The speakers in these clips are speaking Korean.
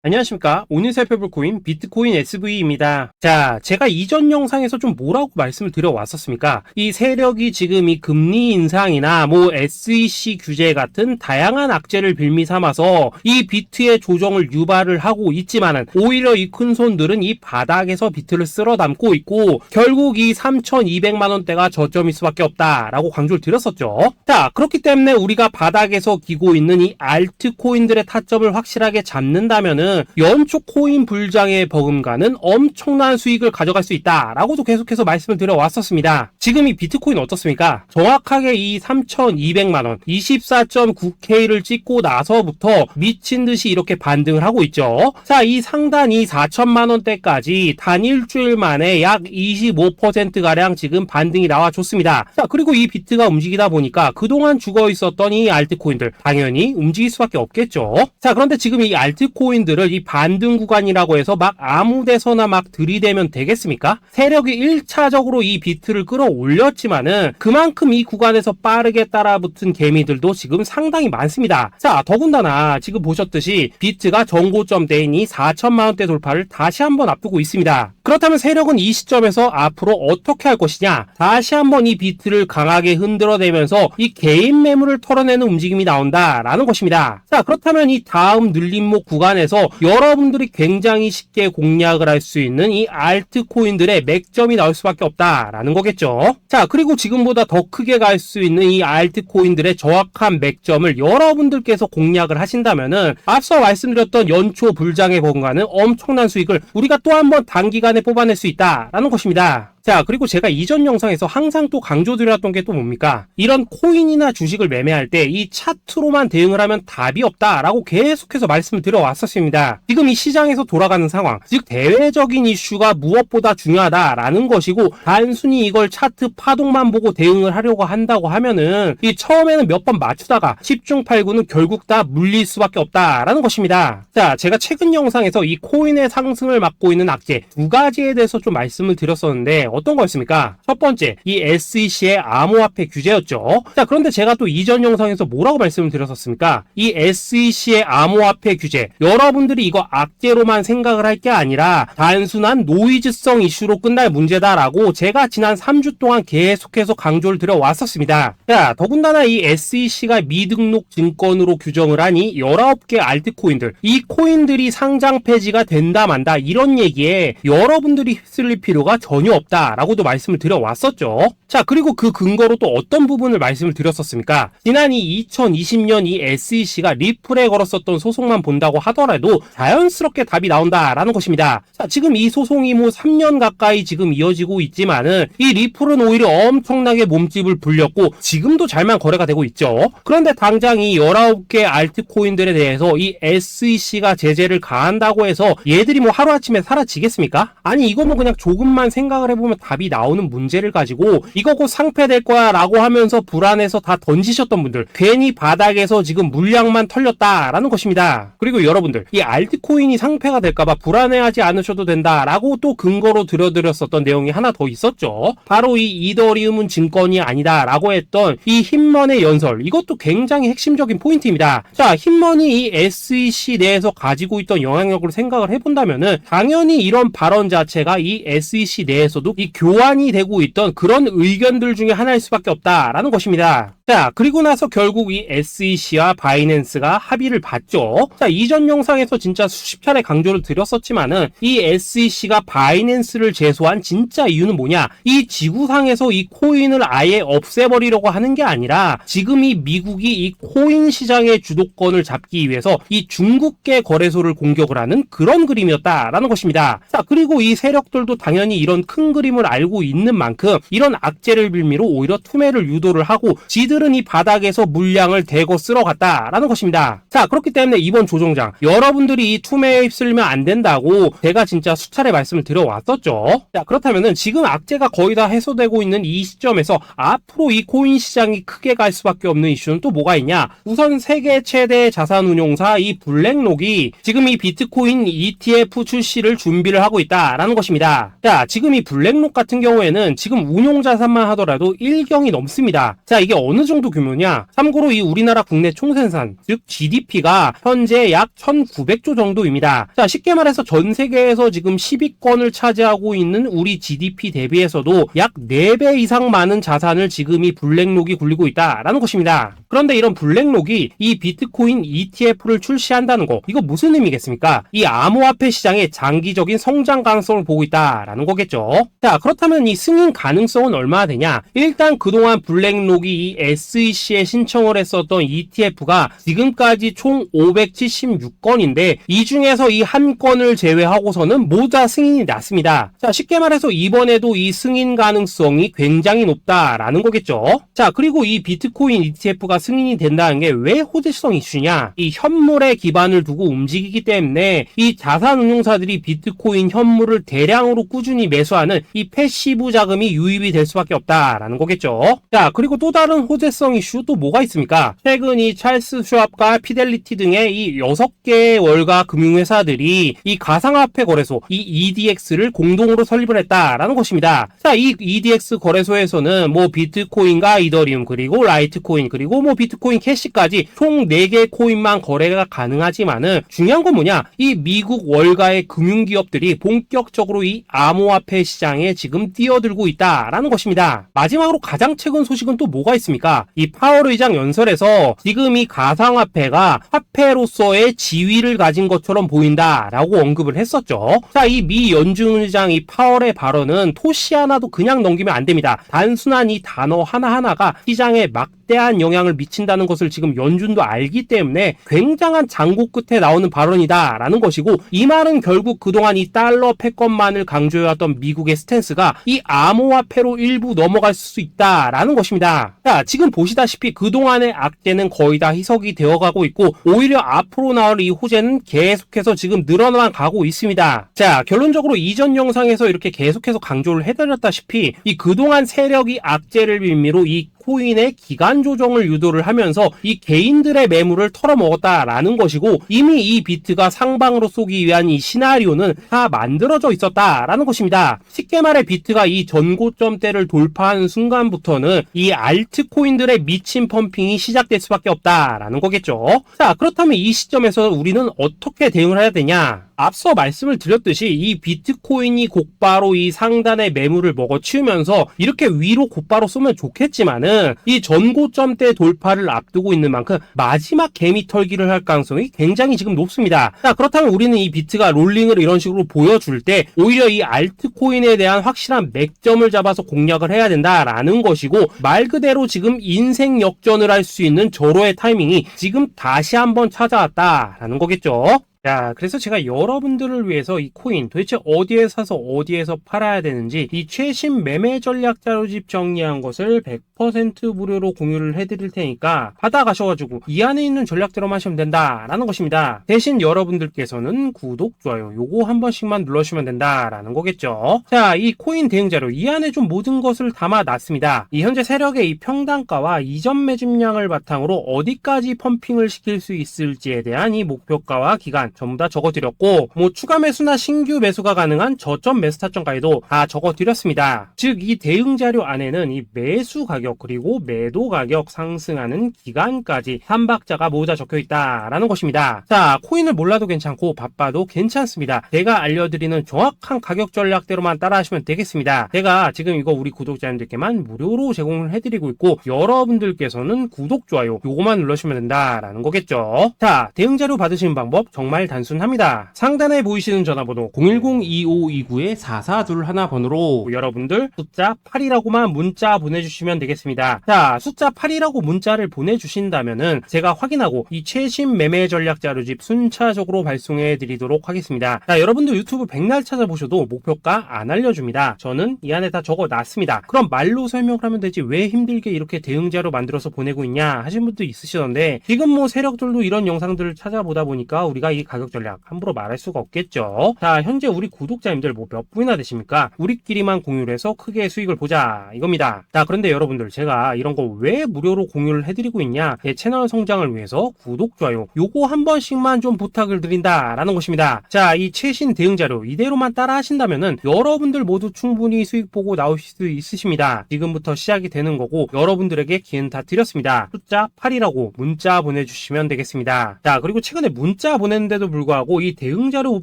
안녕하십니까. 오늘 살펴볼 코인 비트코인 SV입니다. 자, 제가 이전 영상에서 좀 뭐라고 말씀을 드려왔었습니까? 이 세력이 지금 이 금리 인상이나 SEC 규제 같은 다양한 악재를 빌미 삼아서 이 비트의 조정을 유발을 하고 있지만은 오히려 이 큰손들은 이 바닥에서 비트를 쓸어 담고 있고 결국 이 3,200만 원대가 저점일 수밖에 없다라고 강조를 드렸었죠. 자, 그렇기 때문에 우리가 바닥에서 기고 있는 이 알트코인들의 타점을 확실하게 잡는다면은 연초 코인 불장의 버금가는 엄청난 수익을 가져갈 수 있다라고도 계속해서 말씀을 드려왔었습니다. 지금 이 비트코인 어떻습니까? 정확하게 이 3,200만원 24.9K를 찍고 나서부터 미친듯이 이렇게 반등을 하고 있죠. 자, 이 상단이 4천만원대까지 단 일주일 만에 약 25%가량 지금 반등이 나와줬습니다. 자, 그리고 이 비트가 움직이다 보니까 그동안 죽어 있었던 이 알트코인들 당연히 움직일 수밖에 없겠죠. 자, 그런데 지금 이 알트코인들을 이 반등 구간이라고 해서 막 아무 데서나 막 들이대면 되겠습니까? 세력이 1차적으로 이 비트를 끌어올렸지만은 그만큼 이 구간에서 빠르게 따라붙은 개미들도 지금 상당히 많습니다. 자, 더군다나 지금 보셨듯이 비트가 정고점대인 이 4천만원대 돌파를 다시 한번 앞두고 있습니다. 그렇다면 세력은 이 시점에서 앞으로 어떻게 할 것이냐? 다시 한번 이 비트를 강하게 흔들어내면서 이 개인 매물을 털어내는 움직임이 나온다라는 것입니다. 자, 그렇다면 이 다음 늘림목 구간에서 여러분들이 굉장히 쉽게 공략을 할 수 있는 이 알트코인들의 맥점이 나올 수밖에 없다라는 거겠죠. 자, 그리고 지금보다 더 크게 갈 수 있는 이 알트코인들의 정확한 맥점을 여러분들께서 공략을 하신다면은 앞서 말씀드렸던 연초 불장의 버금가는 엄청난 수익을 우리가 또 한 번 단기간에 뽑아낼 수 있다라는 것입니다. 자, 그리고 제가 이전 영상에서 항상 또 강조드렸던 게 또 뭡니까? 이런 코인이나 주식을 매매할 때 이 차트로만 대응을 하면 답이 없다라고 계속해서 말씀을 드려왔었습니다. 지금 이 시장에서 돌아가는 상황, 즉 대외적인 이슈가 무엇보다 중요하다라는 것이고 단순히 이걸 차트 파동만 보고 대응을 하려고 한다고 하면은 이 처음에는 몇 번 맞추다가 10중 8구는 결국 다 물릴 수밖에 없다라는 것입니다. 자, 제가 최근 영상에서 이 코인의 상승을 막고 있는 악재 두 가지에 대해서 좀 말씀을 드렸었는데 어떤 거였습니까? 첫 번째, 이 SEC의 암호화폐 규제였죠. 자, 그런데 제가 또 이전 영상에서 뭐라고 말씀을 드렸었습니까? 이 SEC의 암호화폐 규제, 여러분들이 이거 악재로만 생각을 할 게 아니라 단순한 노이즈성 이슈로 끝날 문제다라고 제가 지난 3주 동안 계속해서 강조를 드려왔었습니다. 자, 더군다나 이 SEC가 미등록 증권으로 규정을 하니 19개 알트코인들, 이 코인들이 상장 폐지가 된다 만다 이런 얘기에 여러분들이 휩쓸릴 필요가 전혀 없다 라고도 말씀을 드려왔었죠. 자, 그리고 그 근거로 또 어떤 부분을 말씀을 드렸었습니까? 지난 이 2020년 이 SEC가 리플에 걸었었던 소송만 본다고 하더라도 자연스럽게 답이 나온다라는 것입니다. 자, 지금 이 소송이 3년 가까이 지금 이어지고 있지만은 이 리플은 오히려 엄청나게 몸집을 불렸고 지금도 잘만 거래가 되고 있죠. 그런데 당장 이 19개 알트코인들에 대해서 이 SEC가 제재를 가한다고 해서 얘들이 하루아침에 사라지겠습니까? 아니, 이거 그냥 조금만 생각을 해보면 답이 나오는 문제를 가지고 이거 곧 상폐될 거야 라고 하면서 불안해서 다 던지셨던 분들, 괜히 바닥에서 지금 물량만 털렸다라는 것입니다. 그리고 여러분들, 이 알트코인이 상폐가 될까봐 불안해하지 않으셔도 된다라고 또 근거로 들어드렸었던 내용이 하나 더 있었죠. 바로 이 이더리움은 증권이 아니다 라고 했던 이 흰머니의 연설, 이것도 굉장히 핵심적인 포인트입니다. 자, 흰머니 이 SEC 내에서 가지고 있던 영향력을 생각을 해본다면은 당연히 이런 발언 자체가 이 SEC 내에서도 이 교환이 되고 있던 그런 의견들 중에 하나일 수밖에 없다라는 것입니다. 자, 그리고 나서 결국 이 SEC와 바이낸스가 합의를 봤죠. 자, 이전 영상에서 진짜 수십 차례 강조를 드렸었지만은 이 SEC가 바이낸스를 제소한 진짜 이유는 뭐냐? 이 지구상에서 이 코인을 아예 없애버리려고 하는 게 아니라 지금 이 미국이 이 코인 시장의 주도권을 잡기 위해서 이 중국계 거래소를 공격을 하는 그런 그림이었다라는 것입니다. 자, 그리고 이 세력들도 당연히 이런 큰 그림을 알고 있는 만큼 이런 악재를 빌미로 오히려 투매를 유도를 하고 지들은 이 바닥에서 물량을 대거 쓸어갔다라는 것입니다. 자, 그렇기 때문에 이번 조정장 여러분들이 이 투매에 휩쓸리면 안 된다고 제가 진짜 수차례 말씀을 드려왔었죠. 자, 그렇다면은 지금 악재가 거의 다 해소되고 있는 이 시점에서 앞으로 이 코인 시장이 크게 갈 수밖에 없는 이슈는 또 뭐가 있냐? 우선 세계 최대 자산운용사 이 블랙록이 지금 이 비트코인 ETF 출시를 준비를 하고 있다라는 것입니다. 자, 지금 이 블랙록 같은 경우에는 지금 운용 자산만 하더라도 1경이 넘습니다. 자, 이게 어느 정도 규모냐? 참고로 이 우리나라 국내 총생산, 즉 GDP가 현재 약 1900조 정도입니다. 자, 쉽게 말해서 전 세계에서 지금 10위권을 차지하고 있는 우리 GDP 대비해서도 약 4배 이상 많은 자산을 지금 이 블랙록이 굴리고 있다라는 것입니다. 그런데 이런 블랙록이 이 비트코인 ETF를 출시한다는 거, 이거 무슨 의미겠습니까? 이 암호화폐 시장의 장기적인 성장 가능성을 보고 있다라는 거겠죠. 자, 그렇다면 이 승인 가능성은 얼마나 되냐? 일단 그동안 블랙록이 이 SEC에 신청을 했었던 ETF가 지금까지 총 576건인데 이 중에서 이 한 건을 제외하고서는 모두 다 승인이 났습니다. 자, 쉽게 말해서 이번에도 이 승인 가능성이 굉장히 높다라는 거겠죠. 자, 그리고 이 비트코인 ETF가 승인이 된다는 게 왜 호재성 이슈냐? 이 현물에 기반을 두고 움직이기 때문에 이 자산운용사들이 비트코인 현물을 대량으로 꾸준히 매수하는 이 패시브 자금이 유입이 될 수밖에 없다라는 거겠죠. 자, 그리고 또 다른 호재성 이슈 또 뭐가 있습니까? 최근 이 찰스 슈왑과 피델리티 등의 이 6개의 월가 금융회사들이 이 가상화폐 거래소 이 EDX를 공동으로 설립을 했다라는 것입니다. 자, 이 EDX 거래소에서는 뭐 비트코인과 이더리움 그리고 라이트코인 그리고 뭐 비트코인 캐시까지 총 4개의 코인만 거래가 가능하지만은 중요한 건 뭐냐? 이 미국 월가의 금융기업들이 본격적으로 이 암호화폐 시장에 지금 뛰어들고 있다라는 것입니다. 마지막으로 가장 최근 소식은 또 뭐가 있습니까? 이 파월 의장 연설에서 지금 이 가상화폐가 화폐로서의 지위를 가진 것처럼 보인다라고 언급을 했었죠. 자, 이 미 연준 의장 이 파월의 발언은 토시 하나도 그냥 넘기면 안 됩니다. 단순한 이 단어 하나하나가 시장에 막대한 영향을 미친다는 것을 지금 연준도 알기 때문에 굉장한 장고 끝에 나오는 발언이다라는 것이고, 이 말은 결국 그동안 이 달러 패권만을 강조해왔던 미국의 스탠스가 이 암호화폐로 일부 넘어갈 수 있다라는 것입니다. 자, 지금 보시다시피 그동안의 악재는 거의 다 희석이 되어가고 있고 오히려 앞으로 나올 이 호재는 계속해서 지금 늘어나만 가고 있습니다. 자, 결론적으로 이전 영상에서 이렇게 계속해서 강조를 해드렸다시피 이 그동안 세력이 악재를 빌미로 이 코인의 기간 조정을 유도를 하면서 이 개인들의 매물을 털어먹었다라는 것이고, 이미 이 비트가 상방으로 쏘기 위한 이 시나리오는 다 만들어져 있었다라는 것입니다. 쉽게 말해 비트가 이 전고점대를 돌파하는 순간부터는 이 알트코인들의 미친 펌핑이 시작될 수밖에 없다라는 거겠죠. 자, 그렇다면 이 시점에서 우리는 어떻게 대응을 해야 되냐? 앞서 말씀을 드렸듯이 이 비트코인이 곧바로 이 상단의 매물을 먹어치우면서 이렇게 위로 곧바로 쏘면 좋겠지만은 이 전고점대 돌파를 앞두고 있는 만큼 마지막 개미 털기를 할 가능성이 굉장히 지금 높습니다. 자, 그렇다면 우리는 이 비트가 롤링을 이런 식으로 보여줄 때 오히려 이 알트코인에 대한 확실한 맥점을 잡아서 공략을 해야 된다라는 것이고, 말 그대로 지금 인생 역전을 할 수 있는 절호의 타이밍이 지금 다시 한번 찾아왔다라는 거겠죠. 자, 그래서 제가 여러분들을 위해서 이 코인 도대체 어디에 사서 어디에서 팔아야 되는지 이 최신 매매 전략 자료집 정리한 것을 100% 무료로 공유를 해드릴 테니까 받아가셔가지고 이 안에 있는 전략대로만 하시면 된다라는 것입니다. 대신 여러분들께서는 구독, 좋아요 요거 한 번씩만 눌러주시면 된다라는 거겠죠. 자, 이 코인 대응 자료 이 안에 좀 모든 것을 담아놨습니다. 이 현재 세력의 이 평단가와 이전 매집량을 바탕으로 어디까지 펌핑을 시킬 수 있을지에 대한 이 목표가와 기간 전부 다 적어드렸고, 뭐 추가 매수나 신규 매수가 가능한 저점 매수 타점까지도 다 적어드렸습니다. 즉 이 대응 자료 안에는 이 매수 가격 그리고 매도 가격 상승하는 기간까지 3박자가 모두 다 적혀있다라는 것입니다. 자, 코인을 몰라도 괜찮고 바빠도 괜찮습니다. 제가 알려드리는 정확한 가격 전략대로만 따라하시면 되겠습니다. 제가 지금 이거 우리 구독자님들께만 무료로 제공을 해드리고 있고, 여러분들께서는 구독, 좋아요 요거만 눌러주시면 된다라는 거겠죠. 자, 대응 자료 받으시는 방법 정말 단순합니다. 상단에 보이시는 전화번호 010-2529-4421 번호로 여러분들 숫자 8이라고만 문자 보내주시면 되겠습니다. 자, 숫자 8이라고 문자를 보내주신다면은 제가 확인하고 이 최신 매매 전략 자료집 순차적으로 발송해 드리도록 하겠습니다. 자, 여러분들 유튜브 백날 찾아보셔도 목표가 안 알려줍니다. 저는 이 안에 다 적어놨습니다. 그럼 말로 설명을 하면 되지 왜 힘들게 이렇게 대응 자료 만들어서 보내고 있냐 하신 분도 있으시던데, 지금 뭐 세력들도 이런 영상들을 찾아보다 보니까 우리가 이 가격 전략 함부로 말할 수가 없겠죠. 자, 현재 우리 구독자님들 뭐 몇 분이나 되십니까? 우리끼리만 공유를 해서 크게 수익을 보자 이겁니다. 자, 그런데 여러분들 여러분들 제가 이런 거 왜 무료로 공유를 해드리고 있냐, 제 채널 성장을 위해서 구독, 좋아요 요거 한 번씩만 좀 부탁을 드린다라는 것입니다. 자, 이 최신 대응 자료 이대로만 따라 하신다면은 여러분들 모두 충분히 수익 보고 나오실 수 있으십니다. 지금부터 시작이 되는 거고 여러분들에게 기회는 다 드렸습니다. 숫자 8이라고 문자 보내주시면 되겠습니다. 자, 그리고 최근에 문자 보냈는데도 불구하고 이 대응 자료 못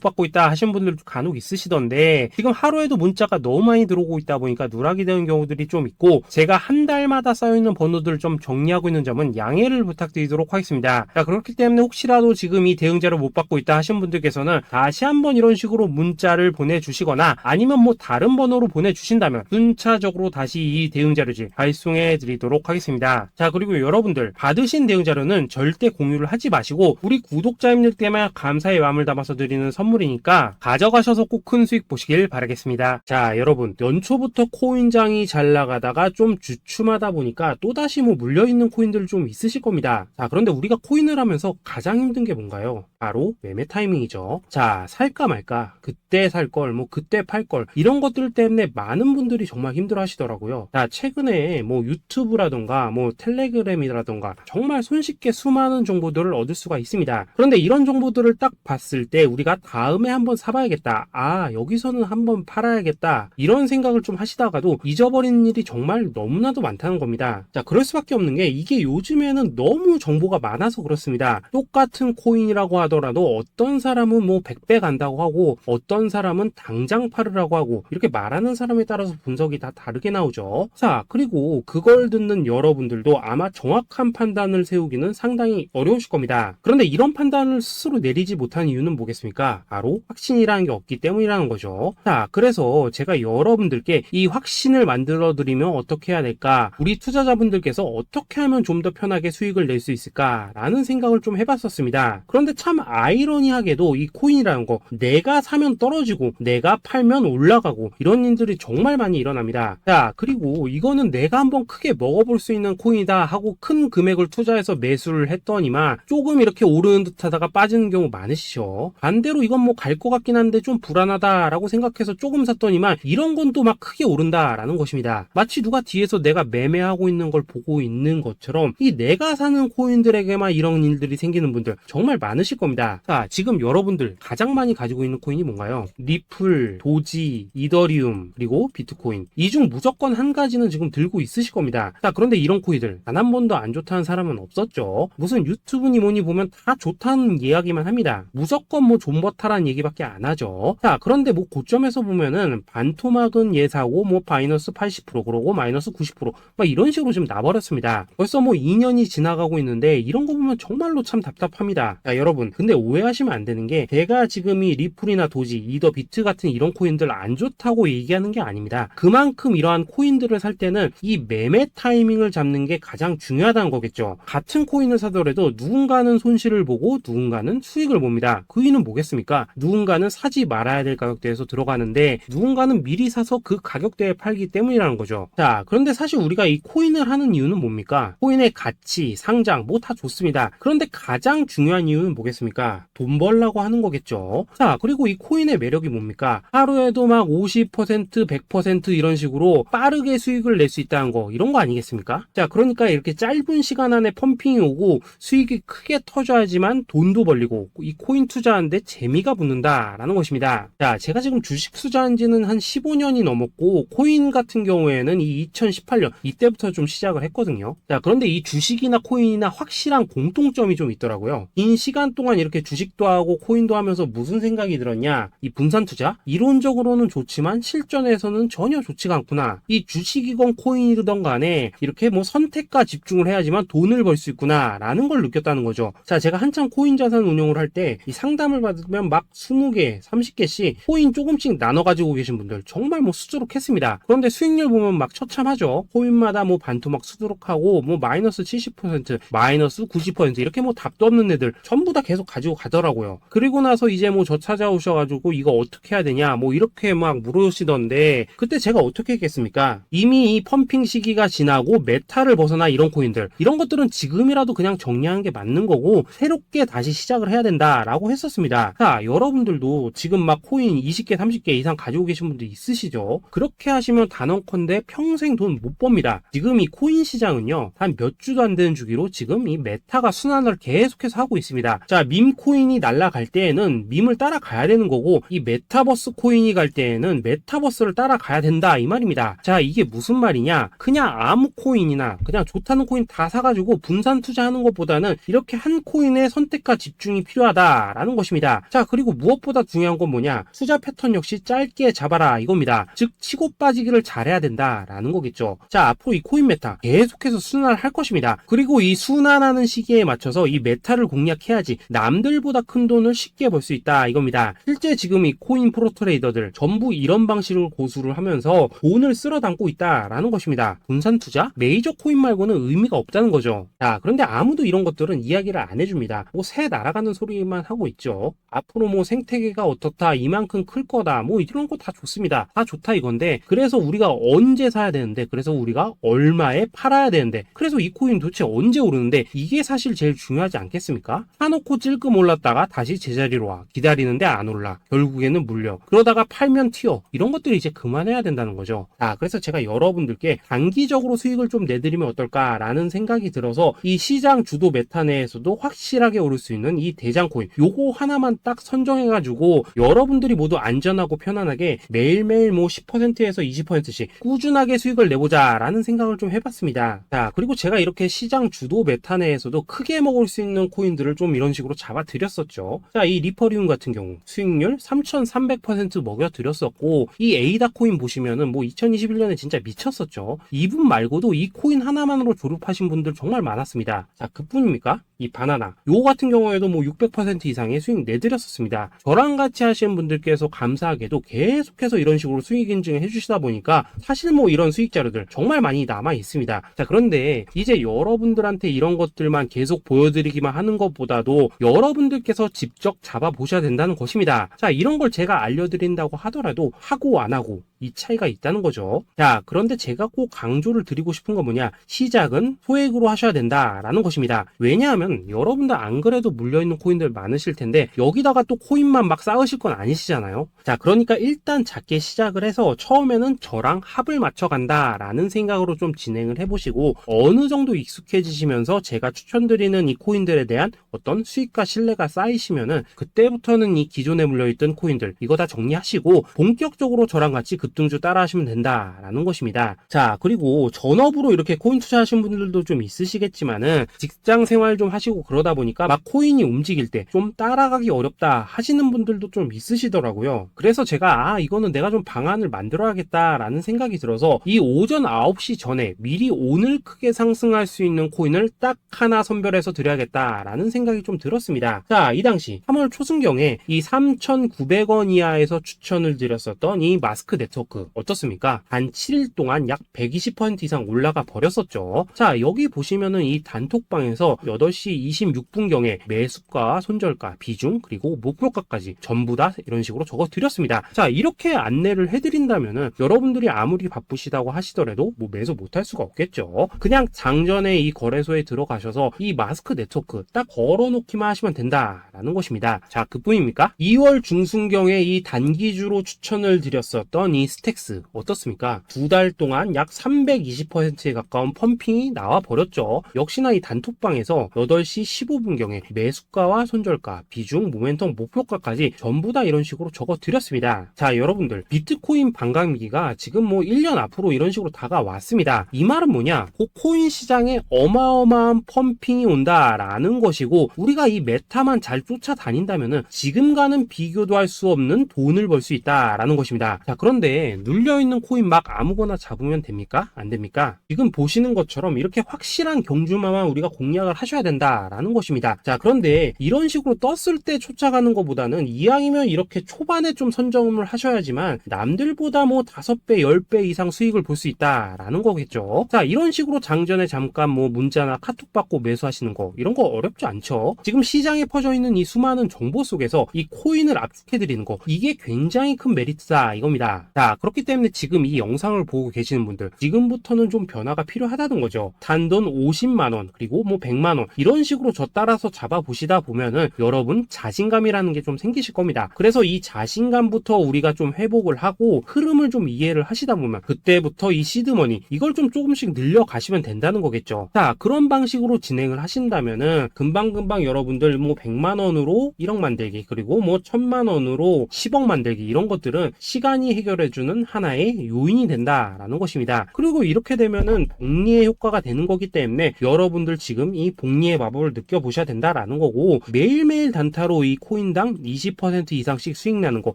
받고 있다 하신 분들도 간혹 있으시던데, 지금 하루에도 문자가 너무 많이 들어오고 있다 보니까 누락이 되는 경우들이 좀 있고, 제가 한 달마다 쌓여있는 번호들을 좀 정리하고 있는 점은 양해를 부탁드리도록 하겠습니다. 자, 그렇기 때문에 혹시라도 지금 이 대응 자료 못 받고 있다 하신 분들께서는 다시 한번 이런 식으로 문자를 보내주시거나 아니면 뭐 다른 번호로 보내주신다면 순차적으로 다시 이 대응 자료지 발송해 드리도록 하겠습니다. 자, 그리고 여러분들 받으신 대응 자료는 절대 공유를 하지 마시고 우리 구독자님들 때문에 감사의 마음을 담아서 드리는 선물이니까 가져가셔서 꼭 큰 수익 보시길 바라겠습니다. 자, 여러분 연초부터 코인장이 잘 나가다가 좀 주춤하다 보니까 또다시 뭐 물려있는 코인들 좀 있으실 겁니다. 자, 그런데 우리가 코인을 하면서 가장 힘든 게 뭔가요? 바로 매매 타이밍이죠. 자, 살까 말까, 그때 살 걸, 뭐 그때 팔 걸, 이런 것들 때문에 많은 분들이 정말 힘들어 하시더라고요. 자, 최근에 뭐 유튜브라던가 뭐 텔레그램이라던가 정말 손쉽게 수많은 정보들을 얻을 수가 있습니다. 그런데 이런 정보들을 딱 봤을 때 우리가 다음에 한번 사봐야겠다, 아 여기서는 한번 팔아야겠다, 이런 생각을 좀 하시다가도 잊어버리는 일이 정말 너무나도 많다는 겁니다. 자, 그럴 수밖에 없는 게 이게 요즘에는 너무 정보가 많아서 그렇습니다. 똑같은 코인이라고 하더라도 어떤 사람은 뭐 100배 간다고 하고 어떤 사람은 당장 팔으라고 하고, 이렇게 말하는 사람에 따라서 분석이 다 다르게 나오죠. 자, 그리고 그걸 듣는 여러분들도 아마 정확한 판단을 세우기는 상당히 어려우실 겁니다. 그런데 이런 판단을 스스로 내리지 못한 이유는 뭐겠습니까? 바로 확신이라는 게 없기 때문이라는 거죠. 자, 그래서 제가 여러분들께 이 확신을 만들어 드리면 어떻게 해야 될까, 우리 투자자분들께서 어떻게 하면 좀 더 편하게 수익을 낼 수 있을까 라는 생각을 좀 해봤었습니다. 그런데 참 아이러니하게도 이 코인이라는 거, 내가 사면 떨어지고 내가 팔면 올라가고 이런 일들이 정말 많이 일어납니다. 자, 그리고 이거는 내가 한번 크게 먹어볼 수 있는 코인이다 하고 큰 금액을 투자해서 매수를 했더니만 조금 이렇게 오르는 듯 하다가 빠지는 경우 많으시죠. 반대로 이건 뭐 갈 것 같긴 한데 좀 불안하다 라고 생각해서 조금 샀더니만 이런 건 또 막 크게 오른다 라는 것입니다. 마치 누가 뒤에서 내가 매매하고 있는 걸 보고 있는 것처럼 이 내가 사는 코인들에게만 이런 일들이 생기는 분들 정말 많으실 겁니다. 자, 지금 여러분들 가장 많이 가지고 있는 코인이 뭔가요? 리플, 도지, 이더리움, 그리고 비트코인. 이 중 무조건 한 가지는 지금 들고 있으실 겁니다. 자, 그런데 이런 코인들 단 한 번도 안 좋다는 사람은 없었죠. 무슨 유튜브니 뭐니 보면 다 좋다는 이야기만 합니다. 무조건 뭐 존버타라는 얘기밖에 안 하죠. 자, 그런데 뭐 고점에서 보면은 반토막은 예사고 뭐 마이너스 80% 그러고 마이너스 90% 막 이런 식으로 지금 나버렸습니다. 벌써 뭐 2년이 지나가고 있는데 이런 거 보면 정말로 참 답답합니다. 자, 여러분 근데 오해하시면 안 되는 게, 제가 지금 이 리플이나 도지, 이더, 비트 같은 이런 코인들 안 좋다고 얘기하는 게 아닙니다. 그만큼 이러한 코인들을 살 때는 이 매매 타이밍을 잡는 게 가장 중요하다는 거겠죠. 같은 코인을 사더라도 누군가는 손실을 보고 누군가는 수익을 봅니다. 그 이유는 뭐겠습니까? 누군가는 사지 말아야 될 가격대에서 들어가는데 누군가는 미리 사서 그 가격대에 팔기 때문이라는 거죠. 자, 그런데 사실 우리가 이 코인을 하는 이유는 뭡니까? 코인의 가치, 상장 뭐 다 좋습니다. 그런데 가장 중요한 이유는 뭐겠습니까? 돈 벌라고 하는 거겠죠. 자, 그리고 이 코인의 매력이 뭡니까? 하루에도 막 50%, 100% 이런 식으로 빠르게 수익을 낼 수 있다는 거, 이런 거 아니겠습니까? 자, 그러니까 이렇게 짧은 시간 안에 펌핑이 오고 수익이 크게 터져야지만 돈도 벌리고 이 코인 투자하는데 재미가 붙는다라는 것입니다. 자, 제가 지금 주식 투자한 지는 한 15년이 넘었고 코인 같은 경우에는 이 2018년 이때부터 좀 시작을 했거든요. 자, 그런데 이 주식이나 코인이나 확실한 공통점이 좀 있더라고요. 긴 시간 동안 이렇게 주식도 하고 코인도 하면서 무슨 생각이 들었냐, 이 분산 투자 이론적으로는 좋지만 실전에서는 전혀 좋지가 않구나, 이 주식이건 코인이든 간에 이렇게 뭐 선택과 집중을 해야지만 돈을 벌 수 있구나 라는 걸 느꼈다는 거죠. 자, 제가 한참 코인 자산 운용을 할 때 이 상담을 받으면 막 20개 30개씩 코인 조금씩 나눠 가지고 계신 분들 정말 뭐 수두룩했습니다. 그런데 수익률 보면 막 처참하죠. 코인마다 뭐 반토막 수두룩하고 뭐 마이너스 70% 마이너스 90% 이렇게 뭐 답도 없는 애들 전부 다 계속 가지고 가더라고요. 그리고 나서 이제 뭐 저 찾아오셔가지고 이거 어떻게 해야 되냐 뭐 이렇게 막 물으시던데, 그때 제가 어떻게 했겠습니까? 이미 이 펌핑 시기가 지나고 메타를 벗어나 이런 코인들, 이런 것들은 지금이라도 그냥 정리하는 게 맞는 거고 새롭게 다시 시작을 해야 된다라고 했었습니다. 자, 여러분들도 지금 막 코인 20개 30개 이상 가지고 계신 분들 있으시죠? 그렇게 하시면 단언컨대 평생 돈 못 법니다. 이겁니다. 지금 이 코인 시장은요, 한 몇 주도 안 되는 주기로 지금 이 메타가 순환을 계속해서 하고 있습니다. 자, 밈 코인이 날아갈 때에는 밈을 따라가야 되는 거고, 이 메타버스 코인이 갈 때에는 메타버스를 따라가야 된다 이 말입니다. 자, 이게 무슨 말이냐? 그냥 아무 코인이나 그냥 좋다는 코인 다 사가지고 분산 투자하는 것보다는 이렇게 한 코인에 선택과 집중이 필요하다라는 것입니다. 자, 그리고 무엇보다 중요한 건 뭐냐? 투자 패턴 역시 짧게 잡아라 이겁니다. 즉 치고 빠지기를 잘해야 된다라는 거겠죠. 자, 앞으로 이 코인 메타 계속해서 순환을 할 것입니다. 그리고 이 순환하는 시기에 맞춰서 이 메타를 공략해야지 남들보다 큰 돈을 쉽게 벌 수 있다 이겁니다. 실제 지금 이 코인 프로 트레이더들 전부 이런 방식으로 고수를 하면서 돈을 쓸어 담고 있다라는 것입니다. 분산 투자? 메이저 코인 말고는 의미가 없다는 거죠. 자, 그런데 아무도 이런 것들은 이야기를 안 해줍니다. 뭐 새 날아가는 소리만 하고 있죠. 앞으로 뭐 생태계가 어떻다, 이만큼 클 거다, 뭐 이런 거 다 좋습니다. 다 좋다 이건데, 그래서 우리가 언제 사야 되는데, 그래서 우리가 얼마에 팔아야 되는데, 그래서 이 코인 도대체 언제 오르는데, 이게 사실 제일 중요하지 않겠습니까? 사놓고 찔끔 올랐다가 다시 제자리로 와. 기다리는데 안 올라. 결국에는 물려. 그러다가 팔면 튀어. 이런 것들이 이제 그만해야 된다는 거죠. 자, 그래서 제가 여러분들께 단기적으로 수익을 좀 내드리면 어떨까라는 생각이 들어서 이 시장 주도 메타 내에서도 확실하게 오를 수 있는 이 대장 코인, 요거 하나만 딱 선정해가지고 여러분들이 모두 안전하고 편안하게 매일매일 뭐 10%에서 20%씩 꾸준하게 수익을 내보자라는 생각을 좀 해봤습니다. 자, 그리고 제가 이렇게 시장 주도 메타 내에서도 크게 먹을 수 있는 코인들을 좀 이런 식으로 잡아드렸었죠. 자, 이 리퍼리움 같은 경우 수익률 3,300% 먹여드렸었고, 이 에이다 코인 보시면은 뭐 2021년에 진짜 미쳤었죠. 이분 말고도 이 코인 하나만으로 졸업하신 분들 정말 많았습니다. 자, 그뿐입니까? 이 바나나 요 같은 경우에도 뭐 600% 이상의 수익 내드렸었습니다. 저랑 같이 하시는 분들께서 감사하게도 계속해서 이런 식으로 수익 인증을 해주시다 보니까 사실 뭐 이런 수익 자료들 정말 많이 남아 있습니다. 자, 그런데 이제 여러분들한테 이런 것들만 계속 보여드리기만 하는 것보다도 여러분들께서 직접 잡아보셔야 된다는 것입니다. 자, 이런 걸 제가 알려드린다고 하더라도 하고 안 하고 이 차이가 있다는 거죠. 자, 그런데 제가 꼭 강조를 드리고 싶은 건 뭐냐? 시작은 소액으로 하셔야 된다라는 것입니다. 왜냐하면 여러분들 안 그래도 물려있는 코인들 많으실 텐데 여기다가 또 코인만 막 쌓으실 건 아니시잖아요. 자, 그러니까 일단 작게 시작을 해서 처음에는 저랑 합을 맞춰간다라는 생각으로 좀 진행을 해보시고, 어느 정도 익숙해지시면서 제가 추천드리는 이 코인들에 대한 어떤 수익과 신뢰가 쌓이시면은 그때부터는 이 기존에 물려있던 코인들 이거 다 정리하시고 본격적으로 저랑 같이 급등주 따라 하시면 된다라는 것입니다. 자, 그리고 전업으로 이렇게 코인 투자하신 분들도 좀 있으시겠지만은 직장 생활 좀 하시고 그러다 보니까 막 코인이 움직일 때 좀 따라가기 어렵다 하시는 분들도 좀 있으시더라고요. 그래서 제가 이거는 내가 좀 방안을 만들어야겠다라는 생각이 들어서 이 오전 9시 전에 미리 오늘 크게 상승할 수 있는 코인을 딱 하나 선별해서 드려야겠다라는 생각이 좀 들었습니다. 자, 이 당시 3월 초순경에 이 3,900원 이하에서 추천을 드렸었던 이 마스크 네트워크 어떻습니까? 단 7일 동안 약 120% 이상 올라가 버렸었죠. 자, 여기 보시면은 이 단톡방에서 8시 26분경에 매수가, 손절가, 비중, 그리고 목표가까지 전부 다 이런 식으로 적어 드렸습니다. 자, 이렇게 안내를 해드린다면은 여러분들이 아무리 바쁘시다고 하시더라도 뭐 매수 못할 수가 없겠죠. 그냥 장전에 이 거래소에 들어가셔서 이 마스크 네트워크 딱 걸어놓기만 하시면 된다라는 것입니다. 자, 그뿐입니까? 2월 중순경에 이 단기주로 추천을 드렸었던 이 스택스 어떻습니까? 2달 동안 약 320%에 가까운 펌핑이 나와 버렸죠. 역시나 이 단톡방에서 8시 15분경에 매수가와 손절가, 비중, 모멘텀, 목표가까지 전부 다 이런 식으로 적어 드렸습니다. 자, 여러분들 비트코인 반감기가 지금 뭐 1년 앞으로 이런 식으로 다가왔습니다. 이 말은 뭐냐? 코인 시장에 어마어마한 펌핑이 온다라는 것이고, 우리가 이 메타만 잘 쫓아다닌다면은 지금과는 비교도 할 수 없는 돈을 벌 수 있다라는 것입니다. 자, 그런데 눌려있는 코인 막 아무거나 잡으면 됩니까? 안 됩니까? 지금 보시는 것처럼 이렇게 확실한 경주마만 우리가 공략을 하셔야 된다라는 것입니다. 자, 그런데 이런 식으로 떴을 때 쫓아가는 것보다는 이왕이면 이렇게 초반에 좀 선점을 하셔야지만 남들보다 뭐 5배, 10배 이상 수익을 볼 수 있다라는 거겠죠. 자, 이런 식으로 장전에 잠깐 뭐 문자나 카톡 받고 매수하시는 거 이런 거 어렵지 않죠. 지금 시장에 퍼져 있는 이 수많은 정보 속에서 이 코인을 압축해 드리는 거, 이게 굉장히 큰 메리트다 이겁니다. 자, 자, 그렇기 때문에 지금 이 영상을 보고 계시는 분들, 지금부터는 좀 변화가 필요하다는 거죠. 단돈 50만원, 그리고 뭐 100만원, 이런 식으로 저 따라서 잡아보시다 보면은 여러분 자신감이라는 게 좀 생기실 겁니다. 그래서 이 자신감부터 우리가 좀 회복을 하고 흐름을 좀 이해를 하시다 보면 그때부터 이 시드머니, 이걸 좀 조금씩 늘려가시면 된다는 거겠죠. 자, 그런 방식으로 진행을 하신다면은 금방금방 여러분들 뭐 100만원으로 1억 만들기, 그리고 뭐 1000만원으로 10억 만들기, 이런 것들은 시간이 해결해주는 하나의 요인이 된다라는 것입니다. 그리고 이렇게 되면은 복리의 효과가 되는 거기 때문에 여러분들 지금 이 복리의 마법을 느껴보셔야 된다라는 거고, 매일매일 단타로 이 코인당 20% 이상씩 수익 나는 거,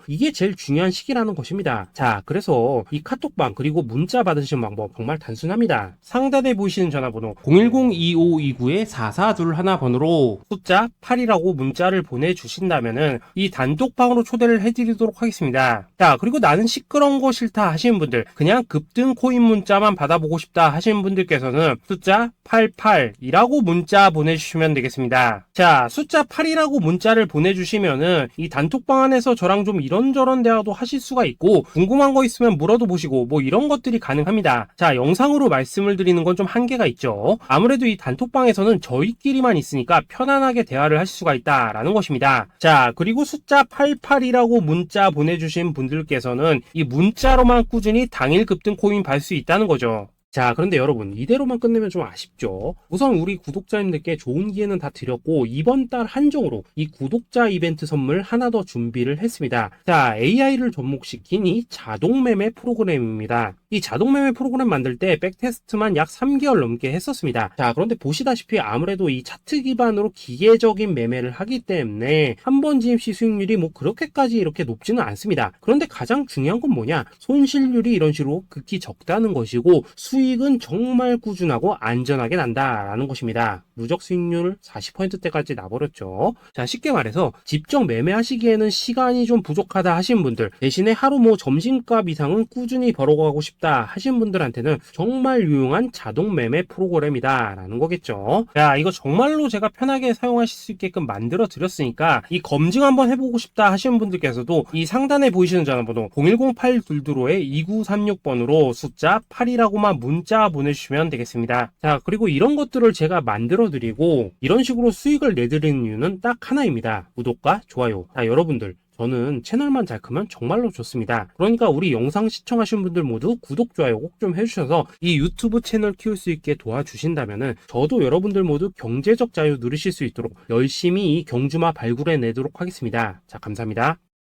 이게 제일 중요한 시기라는 것입니다. 자, 그래서 이 카톡방 그리고 문자 받으시는 방법 정말 단순합니다. 상단에 보이시는 전화번호 010-2529-4421번으로 숫자 8이라고 문자를 보내주신다면은 이 단톡방으로 초대를 해드리도록 하겠습니다. 자, 그리고 나는 시끄러운 거 싫다 하시는 분들, 그냥 급등 코인 문자만 받아보고 싶다 하시는 분들께서는 숫자 88이라고 문자 보내주시면 되겠습니다. 자, 숫자 8이라고 문자를 보내주시면은 이 단톡방 안에서 저랑 좀 이런저런 대화도 하실 수가 있고, 궁금한 거 있으면 물어도 보시고 뭐 이런 것들이 가능합니다. 자, 영상으로 말씀을 드리는 건 좀 한계가 있죠. 아무래도 이 단톡방에서는 저희끼리만 있으니까 편안하게 대화를 하실 수가 있다라는 것입니다. 자, 그리고 숫자 88이라고 문자 보내주신 분들께서는 이 문자로만 꾸준히 당일 급등 코인 받을 수 있다는 거죠. 자, 그런데 여러분, 이대로만 끝내면 좀 아쉽죠. 우선 우리 구독자님들께 좋은 기회는 다 드렸고, 이번 달 한정으로 이 구독자 이벤트 선물 하나 더 준비를 했습니다. 자, AI를 접목시킨 이 자동매매 프로그램입니다. 이 자동매매 프로그램 만들 때 백테스트만 약 3개월 넘게 했었습니다. 자, 그런데 보시다시피 아무래도 이 차트 기반으로 기계적인 매매를 하기 때문에 한 번 진입 시 수익률이 뭐 그렇게까지 이렇게 높지는 않습니다. 그런데 가장 중요한 건 뭐냐? 손실률이 이런 식으로 극히 적다는 것이고, 수익은 정말 꾸준하고 안전하게 난다라는 것입니다. 누적 수익률 40%대까지 나버렸죠. 자, 쉽게 말해서 직접 매매하시기에는 시간이 좀 부족하다 하시는 분들, 대신에 하루 뭐 점심값 이상은 꾸준히 벌어가고 싶다 하시는 분들한테는 정말 유용한 자동 매매 프로그램이다 라는 거겠죠. 자, 이거 정말로 제가 편하게 사용하실 수 있게끔 만들어 드렸으니까 이 검증 한번 해보고 싶다 하시는 분들께서도 이 상단에 보이시는 전화번호 010-822-2936번으로 숫자 8이라고만 문자 보내주시면 되겠습니다. 자, 그리고 이런 것들을 제가 만들어 드리고 이런 식으로 수익을 내드리는 이유는 딱 하나입니다. 구독과 좋아요. 자, 여러분들, 저는 채널만 잘 크면 정말로 좋습니다. 그러니까 우리 영상 시청하신 분들 모두 구독, 좋아요 꼭 좀 해주셔서 이 유튜브 채널 키울 수 있게 도와주신다면은 저도 여러분들 모두 경제적 자유 누리실 수 있도록 열심히 이 경주마 발굴해 내도록 하겠습니다. 자, 감사합니다.